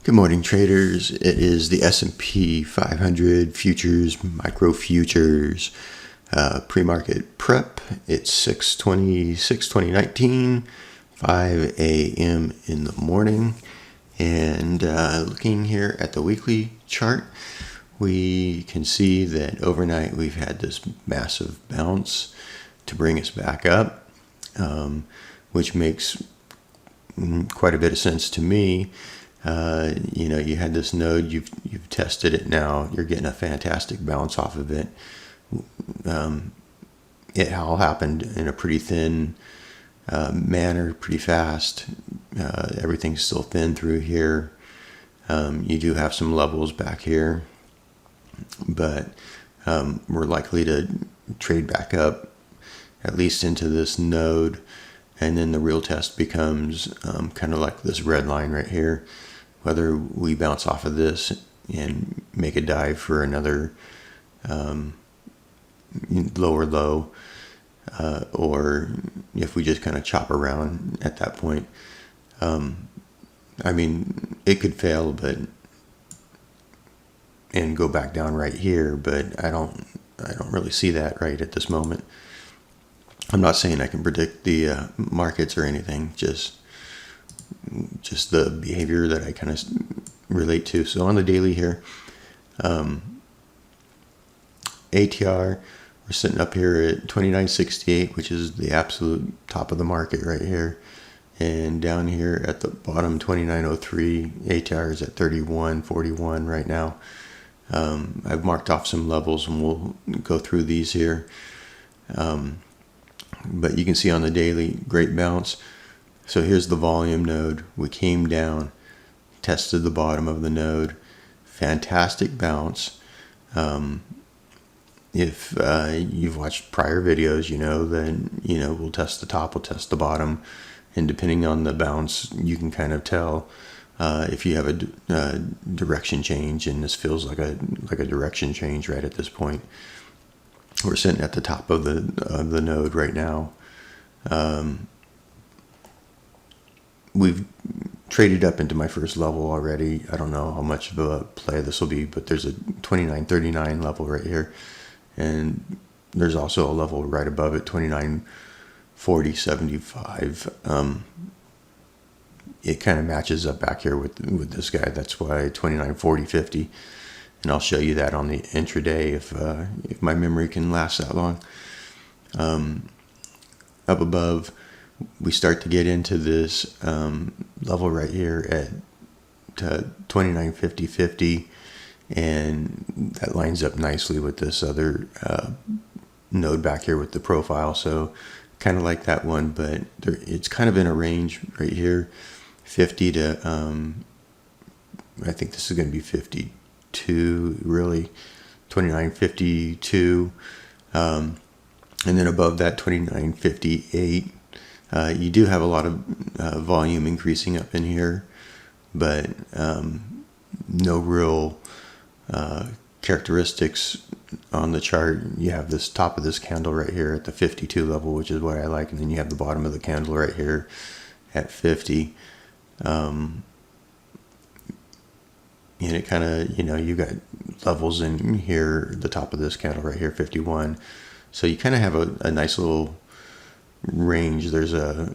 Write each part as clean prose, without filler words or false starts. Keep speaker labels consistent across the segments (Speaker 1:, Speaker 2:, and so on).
Speaker 1: Good morning, traders. It is the S&P 500 Futures, Micro Futures, pre-market prep. It's 6/20/19, 5 a.m. in the morning. And looking here at the weekly chart, we can see that overnight we've had this massive bounce to bring us back up, which makes quite a bit of sense to me. You had this node, you've tested it now, you're getting a fantastic bounce off of it. It all happened in a pretty thin manner, pretty fast. Everything's still thin through here. You do have some levels back here, but we're likely to trade back up at least into this node, and then the real test becomes kind of like this red line right here, whether we bounce off of this and make a dive for another lower low, or if we just kind of chop around at that point. It could fail and go back down right here, but I don't really see that right at this moment. I'm not saying I can predict the markets or anything, just the behavior that I kind of relate to. So on the daily here, ATR, we're sitting up here at 29.68, which is the absolute top of the market right here. And down here at the bottom, 29.03, ATR is at 31.41 right now. I've marked off some levels and we'll go through these here. But you can see on the daily, great bounce. So here's the volume node. We came down, tested the bottom of the node. Fantastic bounce. If you've watched prior videos, then we'll test the top, we'll test the bottom. And depending on the bounce, you can kind of tell if you have a direction change, and this feels like a direction change right at this point. We're sitting at the top of the node right now. We've traded up into my first level already. I don't know how much of a play this will be, but there's a 29.39 level right here. And there's also a level right above it, 29.40.75. It kind of matches up back here with this guy. That's why 29.40.50. And I'll show you that on the intraday if my memory can last that long. Up above, we start to get into this level right here at 29.50.50, and that lines up nicely with this other node back here with the profile. So kind of like that one, but it's kind of in a range right here, 50 to I think this is going to be 52, really, 29.52, and then above that 29.58. You do have a lot of volume increasing up in here, but no real characteristics on the chart. You have this top of this candle right here at the 52 level, which is what I like, and then you have the bottom of the candle right here at 50. And it kind of, you got levels in here, the top of this candle right here, 51. So you kind of have a nice little range. There's a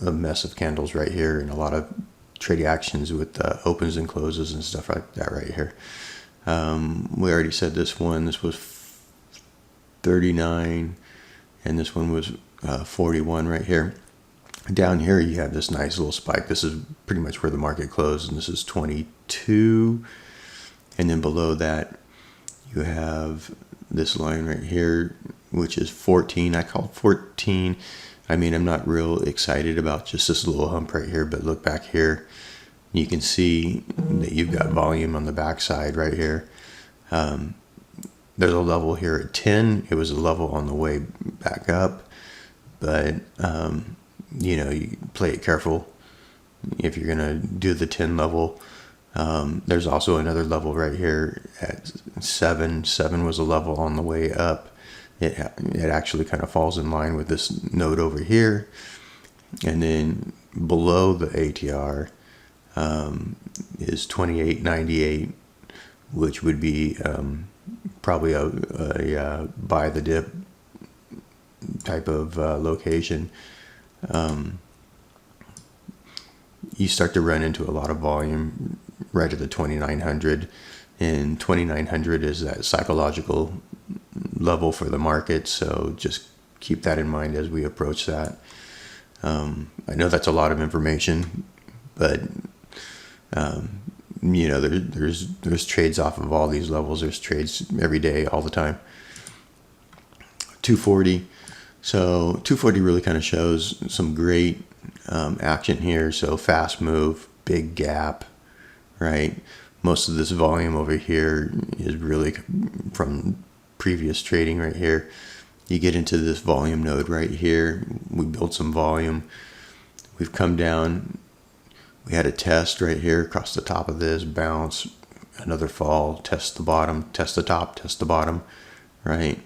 Speaker 1: mess of candles right here and a lot of trading actions with opens and closes and stuff like that right here. We already said this was 39, and this one was 41 right here. Down here you have this nice little spike. This is pretty much where the market closed, and this is 22. And then below that you have this line right here, which is 14. I call it 14. I'm not real excited about just this little hump right here, but look back here. You can see that you've got volume on the backside right here. There's a level here at 10. It was a level on the way back up, but you play it careful if you're gonna do the 10 level. There's also another level right here at 7. 7 was a level on the way up. It actually kind of falls in line with this node over here, and then below the ATR, is 28.98, which would be probably a buy the dip type of location. You start to run into a lot of volume right at the 2900, and 2900 is that psychological level for the market, so just keep that in mind as we approach that. I know that's a lot of information, but there's trades off of all these levels. There's trades every day, all the time. 240. So 240 really kind of shows some great action here. So fast move, big gap, right? Most of this volume over here is really from previous trading right here. You get into this volume node right here. We built some volume. We've come down. We had a test right here across the top of this, bounce, another fall, test the bottom, test the top, test the bottom, right?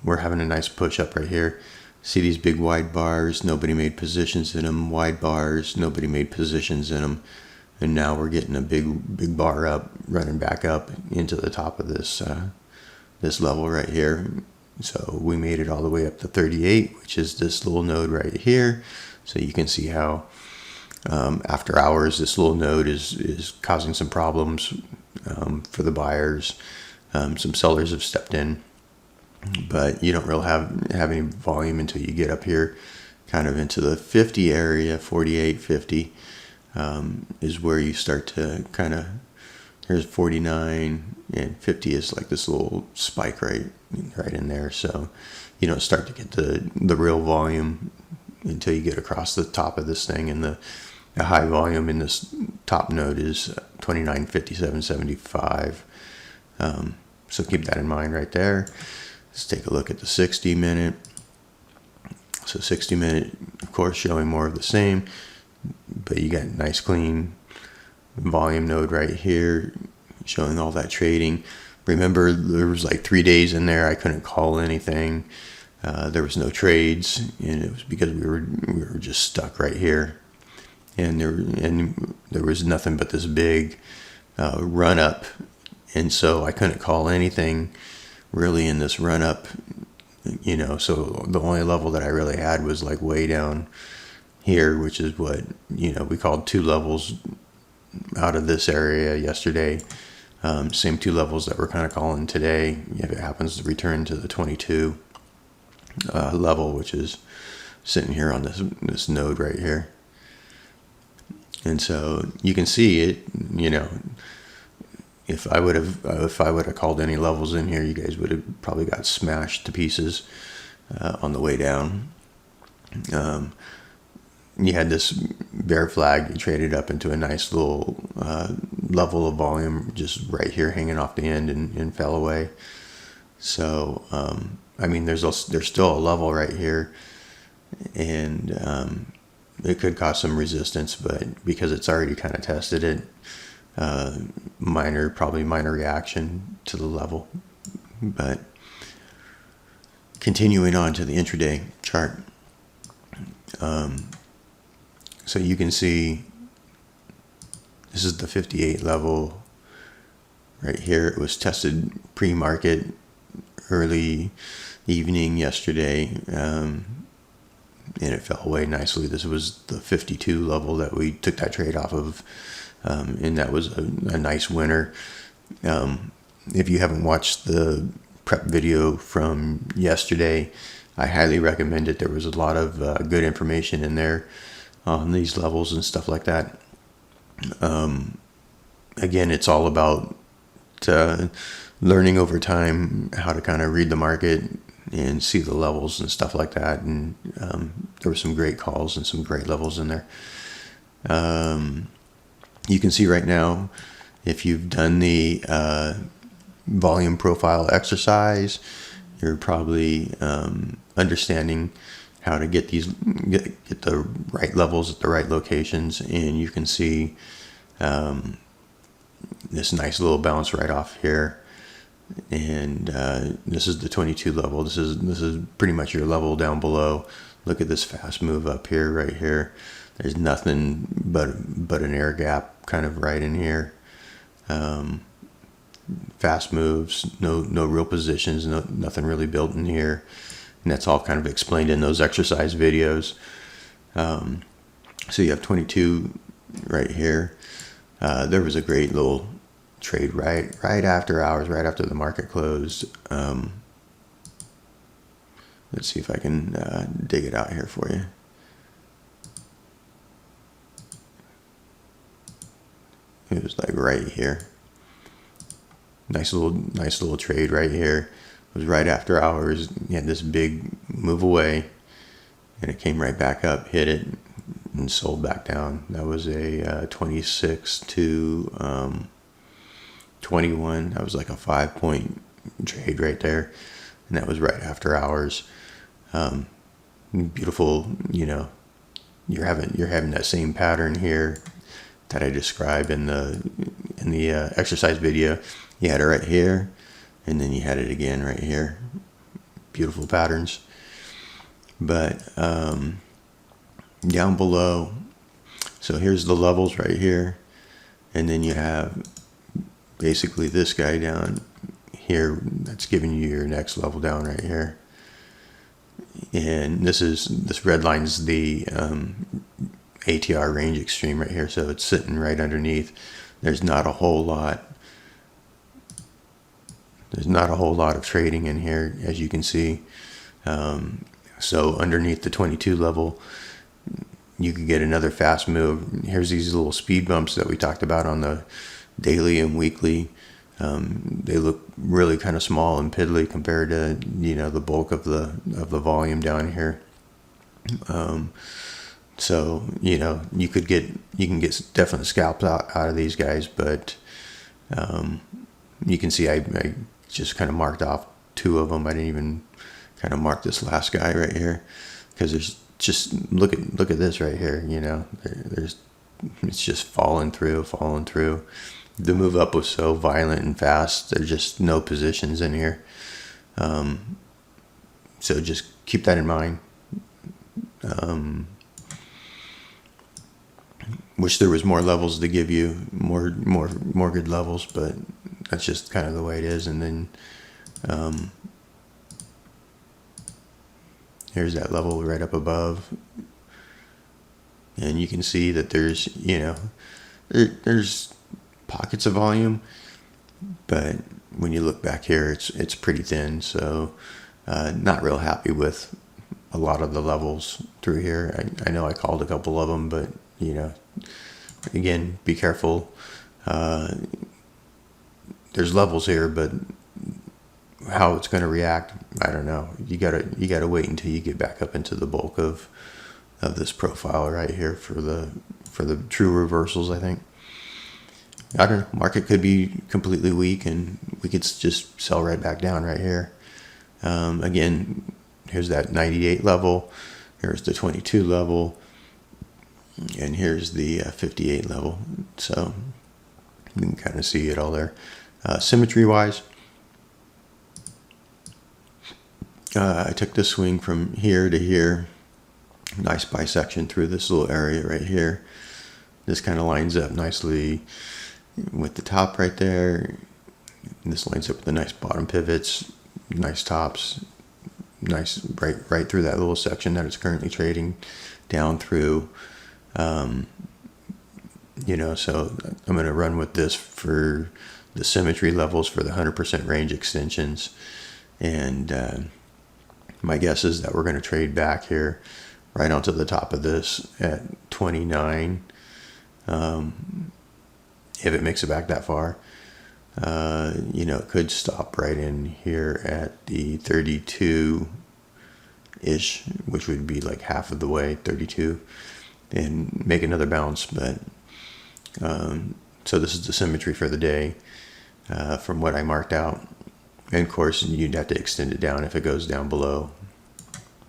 Speaker 1: We're having a nice push up right here. See these big wide bars, nobody made positions in them. Wide bars, nobody made positions in them. And now we're getting a big bar up, running back up into the top of this this level right here. So we made it all the way up to 38, which is this little node right here. So you can see how after hours, this little node is causing some problems for the buyers. Some sellers have stepped in, but you don't really have any volume until you get up here kind of into the 50 area. 48, 50 is where you start to kind of, here's 49, and 50 is like this little spike right in there. So you don't start to get the real volume until you get across the top of this thing, and the high volume in this top node is 29.5775. So keep that in mind right there. Let's take a look at the 60 minute. So 60 minute, of course, showing more of the same, but you got a nice clean volume node right here showing all that trading. Remember, there was like 3 days in there I couldn't call anything. There was no trades, and it was because we were just stuck right here. And there was nothing but this big run up, and so I couldn't call anything really in this run up, so the only level that I really had was like way down here, which is what we called two levels out of this area yesterday. Same two levels that we're kind of calling today, if it happens to return to the 22 level, which is sitting here on this node right here. And so you can see it, if I would have called any levels in here, you guys would have probably got smashed to pieces on the way down. You had this bear flag, you traded up into a nice little level of volume just right here hanging off the end and fell away. So, there's still a level right here, and it could cause some resistance, but because it's already kind of tested it, probably minor reaction to the level. But continuing on to the intraday chart. So you can see this is the 58 level right here. It was tested pre-market early evening yesterday, and it fell away nicely. This was the 52 level that we took that trade off of, and that was a nice winner. If you haven't watched the prep video from yesterday, I highly recommend it. There was a lot of good information in there on these levels and stuff like that. Again, it's all about learning over time how to kind of read the market and see the levels and stuff like that. And there were some great calls and some great levels in there. You can see right now, if you've done the volume profile exercise, you're probably understanding how to get the right levels at the right locations, and you can see this nice little bounce right off here, and this is the 22 level. This is pretty much your level down below. Look at this fast move up here, right here. There's nothing but an air gap kind of right in here. Fast moves, no real positions, nothing really built in here. And that's all kind of explained in those exercise videos. So you have 22 right here. There was a great little trade right after hours, right after the market closed. Let's see if I can dig it out here for you. It was like right here. Nice little trade right here. It was right after hours. You had this big move away, and it came right back up, hit it, and sold back down. That was a 26 to 21. That was like a 5-point trade right there, and that was right after hours. Beautiful, you're having that same pattern here that I described in the exercise video. You had it right here, and then you had it again right here. Beautiful patterns. But down below, so here's the levels right here, and then you have basically this guy down here that's giving you your next level down right here. And this red line's the ATR range extreme right here, so it's sitting right underneath. There's not a whole lot of trading in here, as you can see. So underneath the 22 level, you could get another fast move. Here's these little speed bumps that we talked about on the daily and weekly. They look really kind of small and piddly compared to the bulk of the volume down here. So you can get definite scalps out of these guys, but you can see I just kind of marked off 2 of them. I didn't even kind of mark this last guy right here, because there's just look at this right here. It's just falling through. The move up was so violent and fast. There's just no positions in here. So just keep that in mind. Wish there was more levels to give you, more good levels, but that's just kind of the way it is. And then here's that level right up above, and you can see that there's there's pockets of volume, but when you look back here, it's pretty thin. So not real happy with a lot of the levels through here. I know I called a couple of them, but again, be careful. There's levels here, but how it's going to react, I don't know. You gotta wait until you get back up into the bulk of this profile right here for the true reversals. I think, I don't know, market could be completely weak and we could just sell right back down right here. Again, here's that 98 level, here's the 22 level, and here's the 58 level. So you can kind of see it all there. Symmetry wise, I took this swing from here to here. Nice bisection through this little area right here. This kind of lines up nicely with the top right there. This lines up with the nice bottom pivots, nice tops, nice right through that little section that it's currently trading down through. So I'm going to run with this for the symmetry levels for the 100% range extensions. And my guess is that we're going to trade back here right onto the top of this at 29. If it makes it back that far, it could stop right in here at the 32-ish, which would be like half of the way, 32, and make another bounce. But so this is the symmetry for the day from what I marked out. And of course, you'd have to extend it down if it goes down below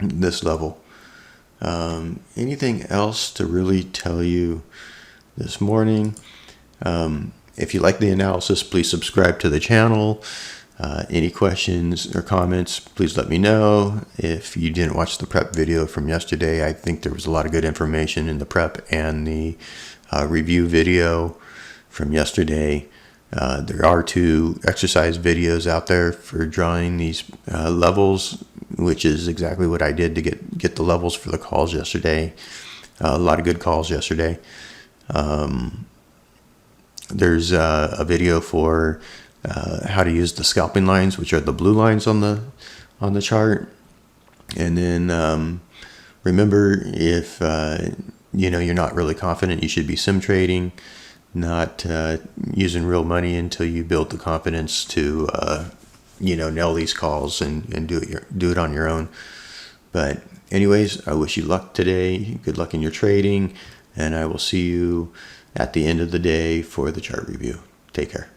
Speaker 1: this level. Anything else to really tell you this morning? If you like the analysis, please subscribe to the channel. Any questions or comments, please let me know. If you didn't watch the prep video from yesterday, I think there was a lot of good information in the prep and the review video from yesterday. There are 2 exercise videos out there for drawing these levels, which is exactly what I did to get the levels for the calls yesterday. A lot of good calls yesterday. There's a video for how to use the scalping lines, which are the blue lines on the chart. And then remember, if you're not really confident, you should be sim trading, not using real money until you build the confidence to nail these calls and do it on your own. But anyways, I wish you luck today. Good luck in your trading, and I will see you at the end of the day for the chart review. Take care.